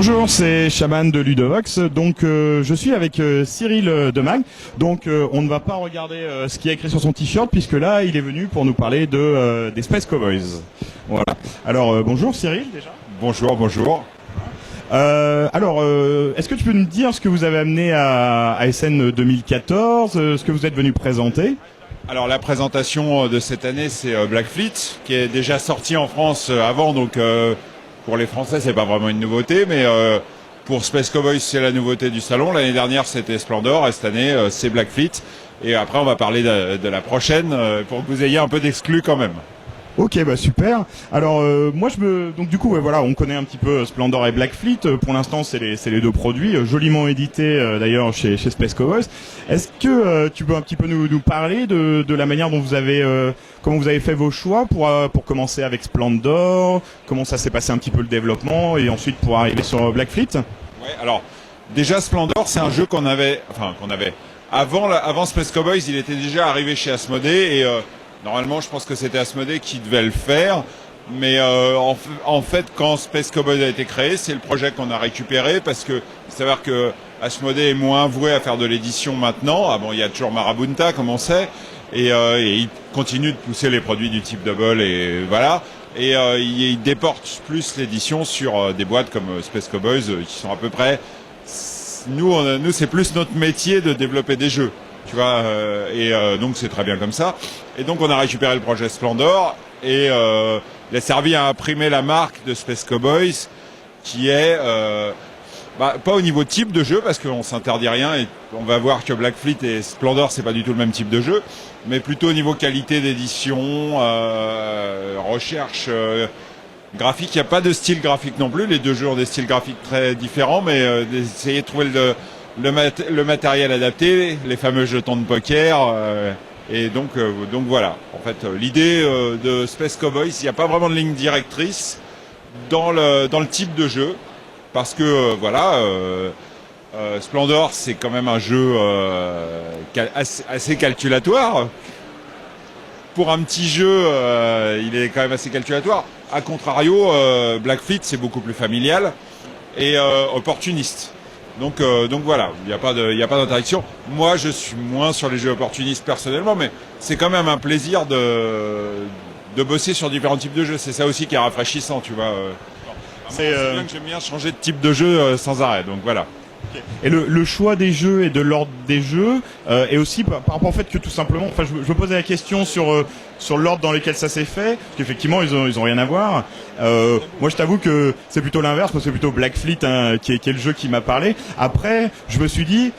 Bonjour, c'est Chaban de Ludovox. Donc je suis avec Cyril de Mag. Donc on ne va pas regarder ce qu'il y a écrit sur son t-shirt puisque là il est venu pour nous parler des Space Cowboys. Voilà. Alors bonjour Cyril déjà. Bonjour, bonjour. Est-ce que tu peux nous dire ce que vous avez amené à ASN 2014, ce que vous êtes venu présenter? Alors la présentation de cette année, c'est Black Fleet, qui est déjà sorti en France avant, donc pour les Français, c'est pas vraiment une nouveauté, mais pour Space Cowboys, c'est la nouveauté du salon. L'année dernière, c'était Splendor, et cette année, c'est Black Fleet. Et après, on va parler de la prochaine, pour que vous ayez un peu d'exclus quand même. Ok, bah super. Alors donc du coup voilà, on connaît un petit peu Splendor et Black Fleet. Pour l'instant, c'est les deux produits joliment édités d'ailleurs chez Space Cowboys. Est-ce que tu peux un petit peu nous parler de la manière dont comment vous avez fait vos choix pour commencer avec Splendor, comment ça s'est passé un petit peu le développement et ensuite pour arriver sur Black Fleet? Ouais, alors déjà Splendor, c'est un jeu qu'on avait avant Space Cowboys, il était déjà arrivé chez Asmodée et normalement, je pense que c'était Asmodée qui devait le faire, mais en fait, quand Space Cowboys a été créé, c'est le projet qu'on a récupéré parce que il s'avère que Asmodée est moins voué à faire de l'édition maintenant. Ah bon, il y a toujours Marabunta, comme on sait, et il continue de pousser les produits du type Double et voilà. Et il déporte plus l'édition sur des boîtes comme Space Cowboys qui sont à peu près. Nous, c'est plus notre métier de développer des jeux. Tu vois, donc c'est très bien comme ça. Et donc on a récupéré le projet Splendor et il a servi à imprimer la marque de Space Cowboys qui est pas au niveau type de jeu parce qu'on s'interdit rien et on va voir que Black Fleet et Splendor c'est pas du tout le même type de jeu, mais plutôt au niveau qualité d'édition, recherche graphique. Il n'y a pas de style graphique non plus. Les deux jeux ont des styles graphiques très différents, mais d'essayer de trouver le matériel adapté, les fameux jetons de poker, et donc voilà. En fait, l'idée de Space Cowboys, il n'y a pas vraiment de ligne directrice dans le type de jeu, parce que Splendor, c'est quand même un jeu assez calculatoire. Pour un petit jeu, il est quand même assez calculatoire. A contrario, Black Fleet, c'est beaucoup plus familial et opportuniste. Donc voilà, il n'y a pas d'interaction. Moi, je suis moins sur les jeux opportunistes personnellement, mais c'est quand même un plaisir de bosser sur différents types de jeux. C'est ça aussi qui est rafraîchissant, tu vois. C'est bien que j'aime bien changer de type de jeu sans arrêt, donc voilà. Et le choix des jeux et de l'ordre des jeux et aussi par rapport au fait que tout simplement, enfin je me posais la question sur l'ordre dans lequel ça s'est fait, parce qu'effectivement ils ont rien à voir. Moi je t'avoue que c'est plutôt l'inverse, parce que c'est plutôt Black Fleet qui est le jeu qui m'a parlé. Après je me suis dit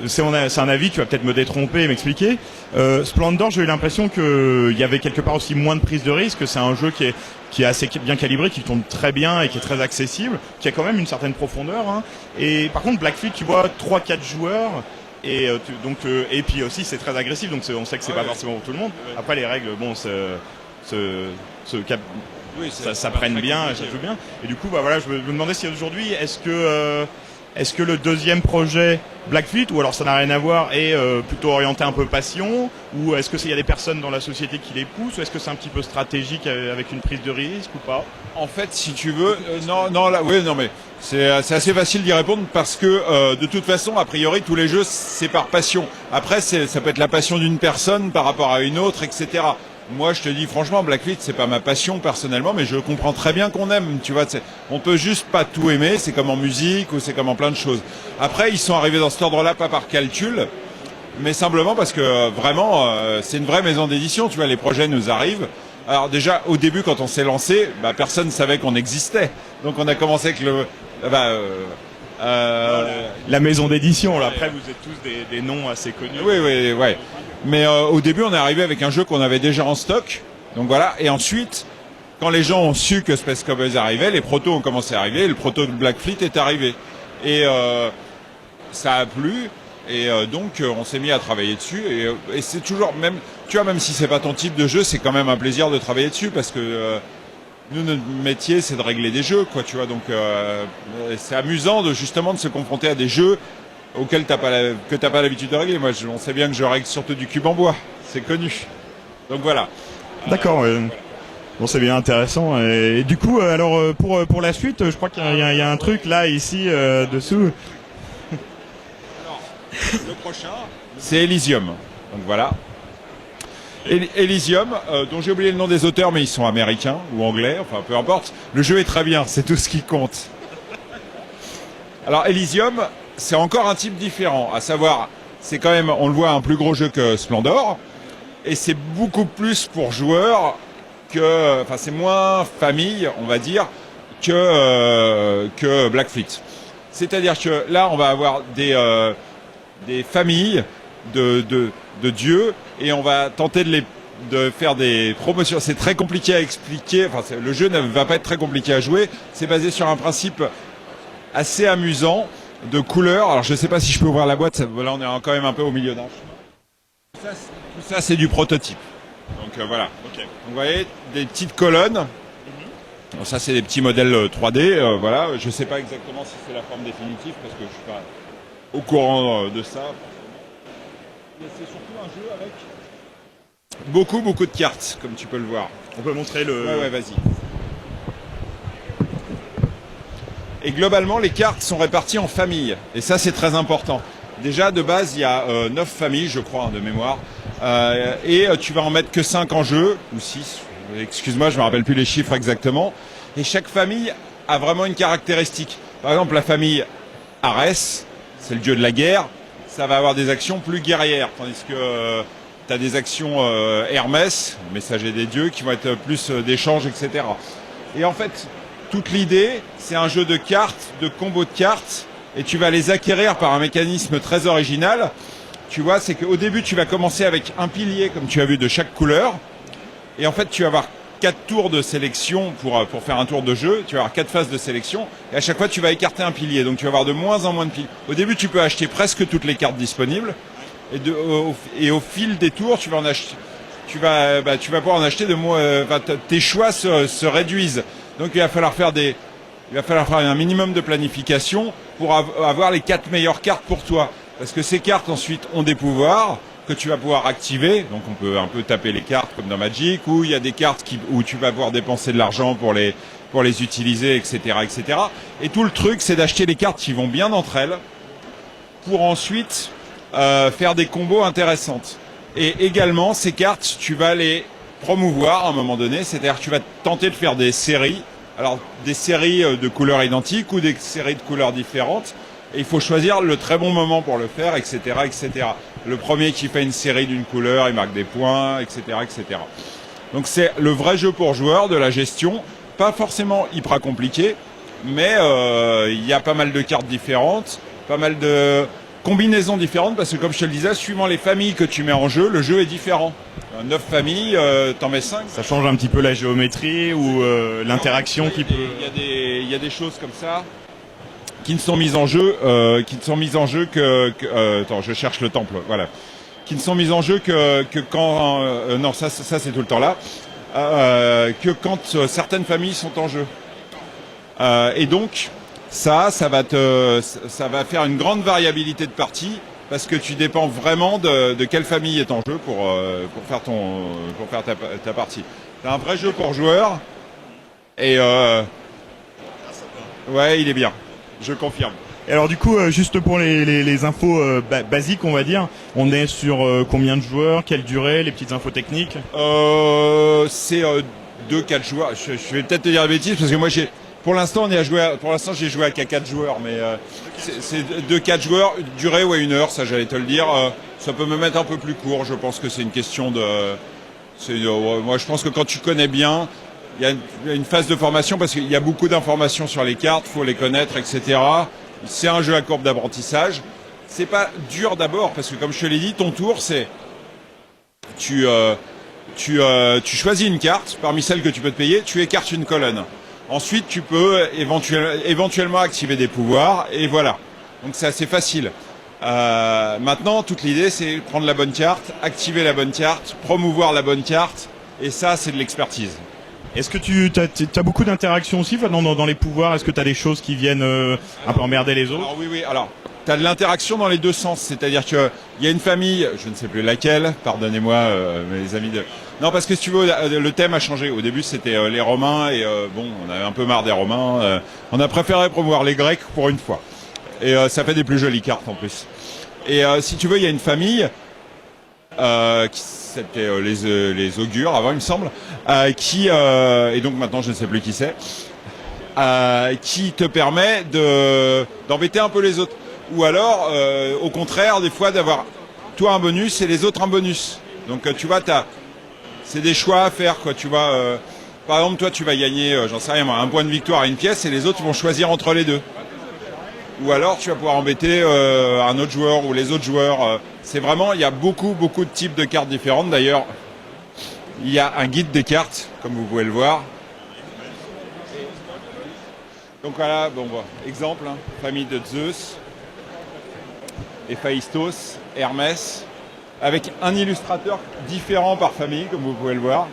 c'est un avis, tu vas peut-être me détromper et m'expliquer. Splendor, j'ai eu l'impression qu'il y avait quelque part aussi moins de prise de risque. C'est un jeu qui est assez bien calibré, qui tourne très bien et qui est très accessible, qui a quand même une certaine profondeur. Hein. Et par contre, Black Fleet, tu vois, 3-4 joueurs. Et puis aussi, c'est très agressif, donc on sait que c'est pas forcément pour tout le monde. Après, les règles, bon, ça prenne bien, ça joue bien. Et du coup, bah voilà, je me demandais si aujourd'hui, est-ce que le deuxième projet Black Fleet, ou alors ça n'a rien à voir, est plutôt orienté un peu passion, ou est-ce que il y a des personnes dans la société qui les poussent, ou est-ce que c'est un petit peu stratégique avec une prise de risque ou pas? En fait, si tu veux, mais c'est assez facile d'y répondre parce que de toute façon, a priori, tous les jeux c'est par passion. Après, ça peut être la passion d'une personne par rapport à une autre, etc. Moi, je te dis franchement, Black Fleet, c'est pas ma passion personnellement, mais je comprends très bien qu'on aime. Tu vois, on peut juste pas tout aimer. C'est comme en musique ou c'est comme en plein de choses. Après, ils sont arrivés dans cet ordre-là pas par calcul, mais simplement parce que vraiment, c'est une vraie maison d'édition. Tu vois, les projets nous arrivent. Alors déjà, au début, quand on s'est lancé, personne ne savait qu'on existait. Donc, on a commencé avec la maison d'édition. Là, après, vous êtes tous des noms assez connus. Oui. Mais au début, on est arrivé avec un jeu qu'on avait déjà en stock. Donc voilà. Et ensuite, quand les gens ont su que Space Cowboys arrivait, les protos ont commencé à arriver. Et le proto de Black Fleet est arrivé. Et ça a plu. Et donc, on s'est mis à travailler dessus. Et c'est toujours, même si c'est pas ton type de jeu, c'est quand même un plaisir de travailler dessus parce que nous, notre métier, c'est de régler des jeux, quoi. Tu vois. Donc, c'est amusant justement de se confronter à des jeux auquel t'as pas l'habitude de régler. Moi, on sait bien que je règle surtout du cube en bois, c'est connu. Donc voilà. D'accord. Bon, c'est bien intéressant. Et du coup, alors pour la suite, je crois qu'il y a un truc là, ici, dessous. Alors, le prochain, c'est Elysium. Donc voilà. Elysium, dont j'ai oublié le nom des auteurs, mais ils sont américains ou anglais, enfin peu importe. Le jeu est très bien, c'est tout ce qui compte. Alors Elysium, c'est encore un type différent, à savoir, c'est quand même, on le voit, un plus gros jeu que Splendor, et c'est beaucoup plus pour joueurs que, enfin c'est moins famille, on va dire, que Black Fleet. C'est-à-dire que là, on va avoir des familles de dieux et on va tenter de faire des promotions. C'est très compliqué à expliquer. Enfin, le jeu ne va pas être très compliqué à jouer. C'est basé sur un principe assez amusant de couleurs. Alors, je ne sais pas si je peux ouvrir la boîte. Là, on est quand même un peu au milieu d'un chemin. Tout ça, c'est du prototype. Donc voilà. Okay. Donc, vous voyez, des petites colonnes. Donc, ça, c'est des petits modèles 3D. Voilà. Je ne sais pas exactement si c'est la forme définitive parce que je suis pas au courant de ça. Mais c'est surtout un jeu avec beaucoup de cartes, comme tu peux le voir. On peut montrer le... Ouais, vas-y. Et globalement, les cartes sont réparties en familles. Et ça, c'est très important. Déjà, de base, il y a 9 familles, je crois, de mémoire. Et tu vas en mettre que 5 en jeu, ou 6. Excuse-moi, je ne me rappelle plus les chiffres exactement. Et chaque famille a vraiment une caractéristique. Par exemple, la famille Arès, c'est le dieu de la guerre. Ça va avoir des actions plus guerrières, tandis que tu as des actions Hermès, messager des dieux, qui vont être plus d'échange, etc. Et en fait, toute l'idée, c'est un jeu de cartes, de combos de cartes, et tu vas les acquérir par un mécanisme très original. Tu vois, c'est qu'au début, tu vas commencer avec un pilier, comme tu as vu, de chaque couleur, et en fait, tu vas avoir 4 tours de sélection pour faire un tour de jeu. Tu vas avoir 4 phases de sélection. Et à chaque fois, tu vas écarter un pilier. Donc, tu vas avoir de moins en moins de piliers. Au début, tu peux acheter presque toutes les cartes disponibles. Et au fil des tours, tu vas en acheter. Tu vas pouvoir en acheter de moins. Tes choix se réduisent. Donc, il va falloir faire un minimum de planification pour avoir les 4 meilleures cartes pour toi. Parce que ces cartes, ensuite, ont des pouvoirs que tu vas pouvoir activer. Donc on peut un peu taper les cartes comme dans Magic, où il y a des cartes où tu vas pouvoir dépenser de l'argent pour les utiliser, etc., etc. Et tout le truc, c'est d'acheter les cartes qui vont bien entre elles pour ensuite faire des combos intéressantes. Et également, ces cartes, tu vas les promouvoir à un moment donné, c'est-à-dire que tu vas tenter de faire des séries. Alors des séries de couleurs identiques ou des séries de couleurs différentes. Et il faut choisir le très bon moment pour le faire, etc., etc. Le premier qui fait une série d'une couleur, il marque des points, etc., etc. Donc c'est le vrai jeu pour joueurs, de la gestion, pas forcément hyper compliqué, mais il y a pas mal de cartes différentes, pas mal de combinaisons différentes, parce que comme je te le disais, suivant les familles que tu mets en jeu, le jeu est différent. 9 familles, t'en mets 5. Ça change un petit peu la géométrie ou l'interaction qui peut... Il y a des choses comme ça qui ne sont mises en jeu, attends, je cherche le temple, voilà, qui ne sont mises en jeu que quand, non, ça c'est tout le temps là, que quand certaines familles sont en jeu. Et donc ça va faire une grande variabilité de parties parce que tu dépends vraiment de quelle famille est en jeu pour faire ta partie. C'est un vrai jeu pour joueurs et ouais, il est bien. Je confirme. Et alors du coup, juste pour les infos basiques, on va dire, on est sur combien de joueurs, quelle durée, les petites infos techniques? C'est 2-4 joueurs. Je vais peut-être te dire des bêtises parce que moi pour l'instant j'ai joué qu'à 4 joueurs, mais c'est 2-4 joueurs, durée 1 heure, ça j'allais te le dire. Ça peut me mettre un peu plus court. Je pense que c'est une question de. Moi je pense que quand tu connais bien. Il y a une phase de formation parce qu'il y a beaucoup d'informations sur les cartes, faut les connaître, etc. C'est un jeu à courbe d'apprentissage. C'est pas dur d'abord parce que comme je te l'ai dit, ton tour c'est tu choisis une carte parmi celles que tu peux te payer, tu écartes une colonne. Ensuite, tu peux éventuellement activer des pouvoirs et voilà. Donc c'est assez facile. Maintenant, toute l'idée c'est prendre la bonne carte, activer la bonne carte, promouvoir la bonne carte et ça c'est de l'expertise. Est-ce que tu as beaucoup d'interactions aussi dans les pouvoirs? Est-ce que tu as des choses qui viennent un peu emmerder les autres? Alors oui. Alors, t'as de l'interaction dans les deux sens. C'est-à-dire que il y a une famille, je ne sais plus laquelle, pardonnez-moi, mes amis de... Non, parce que si tu veux, le thème a changé. Au début, c'était les Romains, et bon, on avait un peu marre des Romains. On a préféré promouvoir les Grecs pour une fois. Et ça fait des plus jolies cartes en plus. Et si tu veux, il y a une famille, c'était les augures avant, il me semble, et donc maintenant je ne sais plus qui c'est, qui te permet d'embêter un peu les autres. Ou alors, au contraire, des fois d'avoir toi un bonus et les autres un bonus. Donc tu vois, c'est des choix à faire, quoi. Tu vois, par exemple, toi tu vas gagner, j'en sais rien moi, un point de victoire à une pièce, et les autres vont choisir entre les deux. Ou alors tu vas pouvoir embêter un autre joueur ou les autres joueurs. C'est vraiment, il y a beaucoup de types de cartes différentes. D'ailleurs, il y a un guide des cartes, comme vous pouvez le voir. Donc voilà, bon, exemple, hein, famille de Zeus, Héphaïstos, Hermès, avec un illustrateur différent par famille, comme vous pouvez le voir.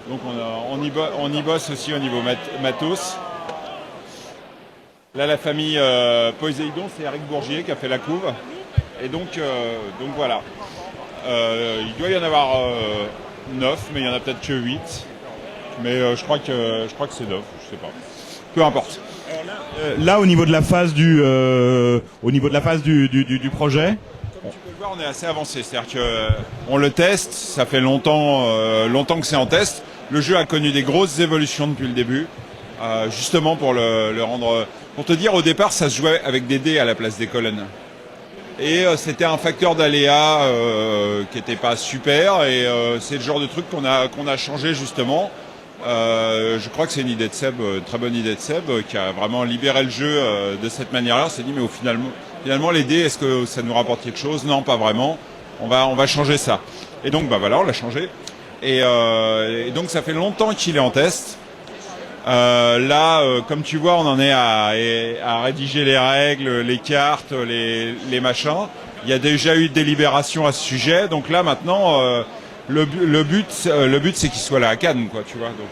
Donc on y bosse aussi au niveau matos. Là, la famille Poséidon, c'est Eric Bourgier qui a fait la couve. Et donc voilà. Il doit y en avoir 9, mais il y en a peut-être que 8. Mais je crois que c'est 9, je sais pas. Peu importe. Là, au niveau de la phase du projet. Comme tu peux le voir, on est assez avancé. C'est-à-dire qu'on le teste, ça fait longtemps que c'est en test. Le jeu a connu des grosses évolutions depuis le début, justement pour le rendre... Pour te dire, au départ, ça se jouait avec des dés à la place des colonnes. Et c'était un facteur d'aléa qui n'était pas super. Et c'est le genre de truc qu'on a changé justement. Je crois que c'est une idée de Seb, très bonne idée de Seb, qui a vraiment libéré le jeu de cette manière-là. On s'est dit, mais finalement, les dés, est-ce que ça nous rapporte quelque chose? Non, pas vraiment. On va changer ça. Et donc, voilà, on l'a changé. Et donc, ça fait longtemps qu'il est en test. Là, comme tu vois, on en est à rédiger les règles, les cartes, les machins. Il y a déjà eu des délibérations à ce sujet. Donc là, maintenant, le but, c'est qu'il soit là à Cannes, quoi, tu vois. Donc,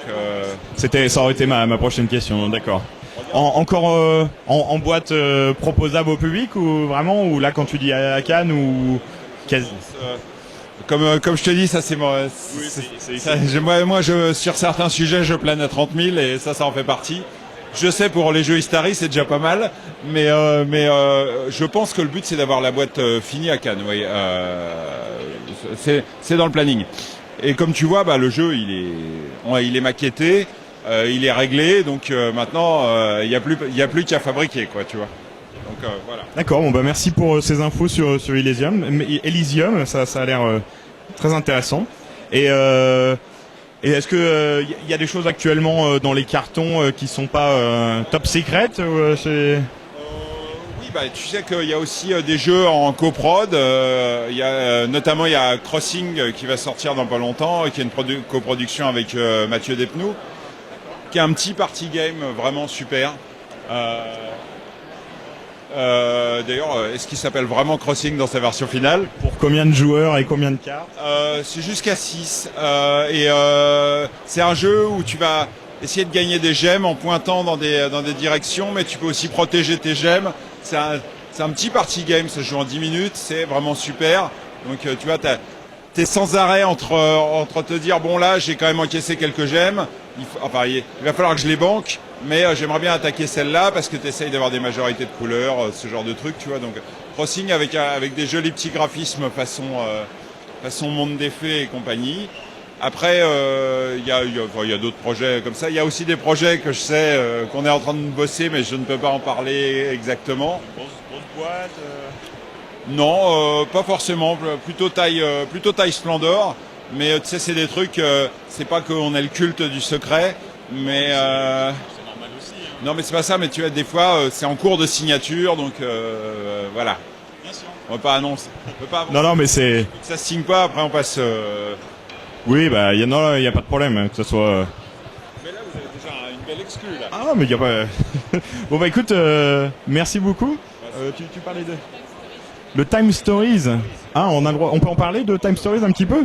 ça aurait été ma prochaine question. D'accord. Encore en boîte proposable au public ou vraiment, ou là quand tu dis à Cannes ou quasi. Comme je te dis, ça c'est moi. Moi, sur certains sujets, je plane à 30 000 et ça en fait partie. Je sais, pour les jeux Istari, c'est déjà pas mal, mais je pense que le but c'est d'avoir la boîte finie à Cannes. Oui, c'est dans le planning. Et comme tu vois, le jeu il est maquetté, il est réglé, donc maintenant il y a plus qu'à fabriquer, quoi, tu vois. Donc, voilà. D'accord, merci pour ces infos sur Elysium. Elysium, ça a l'air très intéressant. Et est-ce que y a des choses actuellement dans les cartons qui sont pas top secret Oui, tu sais qu'il y a aussi des jeux en coprod. Notamment il y a Crossing qui va sortir dans pas longtemps, qui est une coproduction avec Mathieu Despnous, qui est un petit party game vraiment super. D'ailleurs, est-ce qu'il s'appelle vraiment Crossing dans sa version finale? Pour combien de joueurs et combien de cartes? C'est jusqu'à 6. C'est un jeu où tu vas essayer de gagner des gemmes en pointant dans des directions, mais tu peux aussi protéger tes gemmes. C'est un petit party game, ça se joue en 10 minutes, c'est vraiment super. Donc tu vois, t'es sans arrêt entre te dire, bon là, j'ai quand même encaissé quelques gemmes, il va falloir que je les banque, mais j'aimerais bien attaquer celle-là parce que tu essayes d'avoir des majorités de couleurs, ce genre de truc, tu vois. Donc Crossing avec des jolis petits graphismes façon monde des fées et compagnie. Après, il y a d'autres projets comme ça. Il y a aussi des projets que je sais qu'on est en train de bosser, mais je ne peux pas en parler exactement. Grosse boîte Non, pas forcément. Plutôt taille Splendor. Mais tu sais, c'est des trucs. C'est pas qu'on ait le culte du secret, mais. C'est normal aussi. Hein. Non, mais c'est pas ça. Mais tu vois, des fois, c'est en cours de signature, donc voilà. Bien sûr. On peut pas annoncer. On peut pas. Non, mais c'est. Ça se signe pas. Après, on passe. Oui, il y a pas de problème que ce soit. Mais là, vous avez déjà une belle exclue là. Ah, mais il y a pas. Bon écoute, merci beaucoup. Tu parlais de. Le Time Stories. Ah, on peut en parler de Time Stories un petit peu.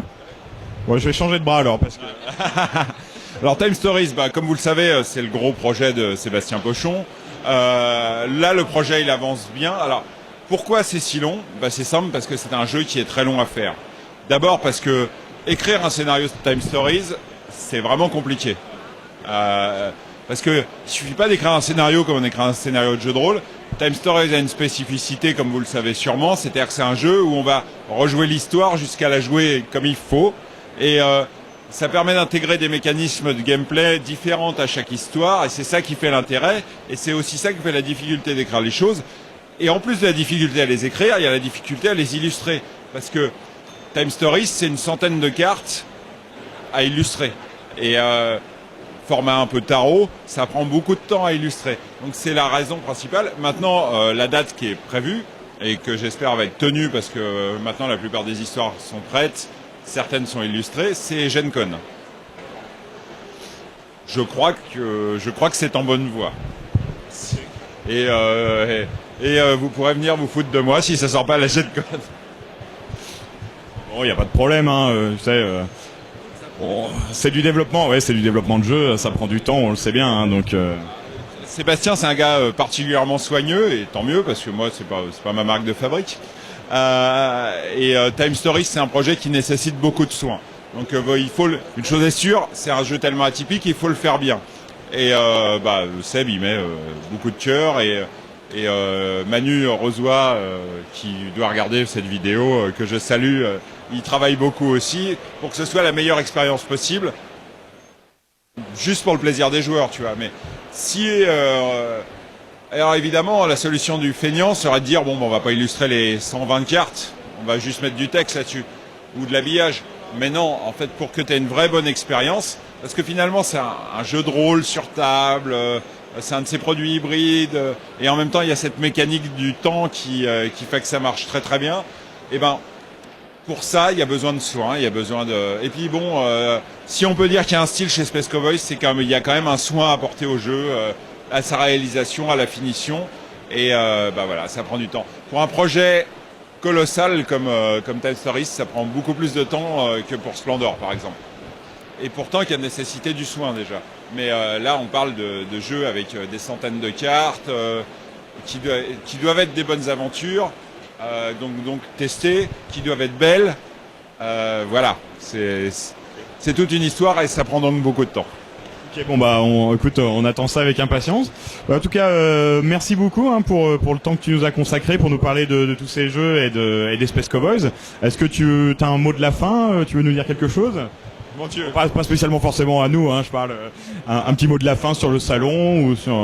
Ouais, je vais changer de bras alors parce que. Alors Time Stories, comme vous le savez, c'est le gros projet de Sébastien Pochon. Là, le projet il avance bien. Alors, Pourquoi c'est si long? C'est simple, parce que c'est un jeu qui est très long à faire. D'abord parce que écrire un scénario de Time Stories, c'est vraiment compliqué. Parce que il suffit pas d'écrire un scénario comme on écrit un scénario de jeu de rôle. Time Stories a une spécificité, comme vous le savez sûrement, c'est-à-dire que c'est un jeu où on va rejouer l'histoire jusqu'à la jouer comme il faut. Et ça permet d'intégrer des mécanismes de gameplay différents à chaque histoire, et c'est ça qui fait l'intérêt, et c'est aussi ça qui fait la difficulté d'écrire les choses. Et en plus de la difficulté à les écrire, il y a la difficulté à les illustrer. Parce que Time Stories, c'est une centaine de cartes à illustrer. Et format un peu tarot, ça prend beaucoup de temps à illustrer. Donc c'est la raison principale. Maintenant, la date qui est prévue, et que j'espère va être tenue, parce que maintenant la plupart des histoires sont prêtes, certaines sont illustrées, c'est Gen Con. Je crois que c'est en bonne voie. Et vous pourrez venir vous foutre de moi si ça sort pas à la Gen Con. Bon, il n'y a pas de problème, hein, tu sais, bon, c'est du développement, ouais, c'est du développement de jeu, ça prend du temps, on le sait bien, hein, donc... Sébastien, c'est un gars particulièrement soigneux, et tant mieux, parce que moi, c'est pas ma marque de fabrique. Time Stories, c'est un projet qui nécessite beaucoup de soins. Donc il faut une chose est sûre, c'est un jeu tellement atypique, il faut le faire bien. Et Seb, il met beaucoup de cœur, et Manu Rosoy, qui doit regarder cette vidéo, que je salue, il travaille beaucoup aussi pour que ce soit la meilleure expérience possible, juste pour le plaisir des joueurs, tu vois. Mais si alors évidemment, la solution du feignant serait de dire on va pas illustrer les 120 cartes, on va juste mettre du texte là-dessus ou de l'habillage. Mais non, en fait, pour que tu aies une vraie bonne expérience, parce que finalement c'est un jeu de rôle sur table, c'est un de ces produits hybrides, et en même temps il y a cette mécanique du temps qui fait que ça marche très très bien. Et pour ça, il y a besoin de soin, il y a besoin de... Et puis si on peut dire qu'il y a un style chez Space Cowboys, c'est qu'il y a quand même un soin apporté au jeu, à sa réalisation, à la finition, et voilà, ça prend du temps. Pour un projet colossal comme Time Stories, ça prend beaucoup plus de temps que pour Splendor, par exemple. Et pourtant, il y a nécessité du soin déjà. Mais là, on parle de jeux avec des centaines de cartes, qui doivent être des bonnes aventures, donc testées, qui doivent être belles. Voilà, c'est toute une histoire et ça prend donc beaucoup de temps. Ok, bon écoute, on attend ça avec impatience. En tout cas, merci beaucoup pour le temps que tu nous as consacré pour nous parler de tous ces jeux et des Space Cowboys. Est-ce que tu as un mot de la fin? Tu veux nous dire quelque chose? Mon Dieu. Pas spécialement forcément à nous, hein, je parle un petit mot de la fin sur le salon ou sur...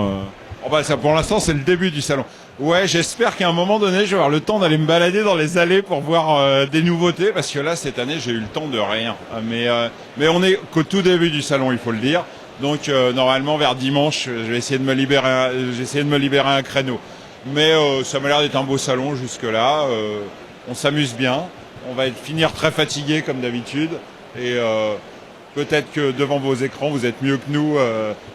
Ça, pour l'instant, c'est le début du salon. Ouais, j'espère qu'à un moment donné, je vais avoir le temps d'aller me balader dans les allées pour voir des nouveautés, parce que là, cette année, j'ai eu le temps de rien. Mais on est qu'au tout début du salon, il faut le dire. Donc, normalement, vers dimanche, je vais essayer de me libérer un créneau. Mais ça m'a l'air d'être un beau salon jusque-là. On s'amuse bien. On va finir très fatigué comme d'habitude. Et peut-être que devant vos écrans, vous êtes mieux que nous.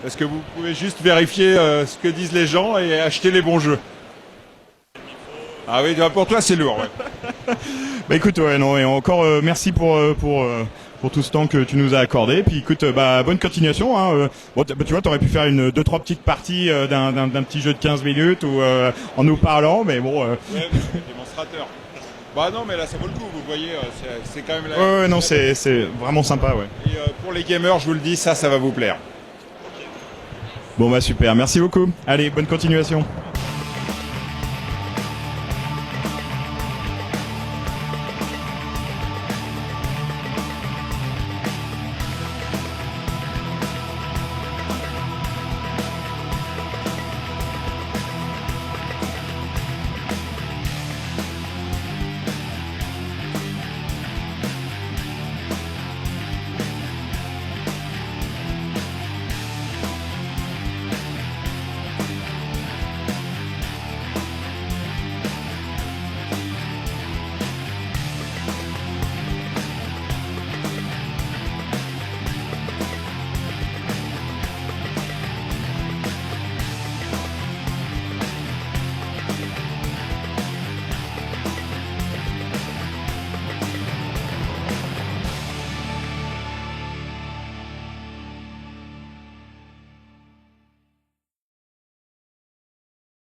Parce que vous pouvez juste vérifier ce que disent les gens et acheter les bons jeux. Ah oui, pour toi, c'est lourd. Ouais. Écoute, ouais, non, et encore merci pour tout ce temps que tu nous as accordé. Puis écoute, bonne continuation. Hein. Tu vois, t'aurais pu faire 2-3 petites parties d'un petit jeu de 15 minutes ou en nous parlant, mais bon. Ouais, démonstrateur. Non, mais là ça vaut le coup. Vous voyez, c'est quand même. Ouais, non, c'est vraiment sympa, ouais. Et pour les gamers, je vous le dis, ça va vous plaire. Bon super, merci beaucoup. Allez, bonne continuation.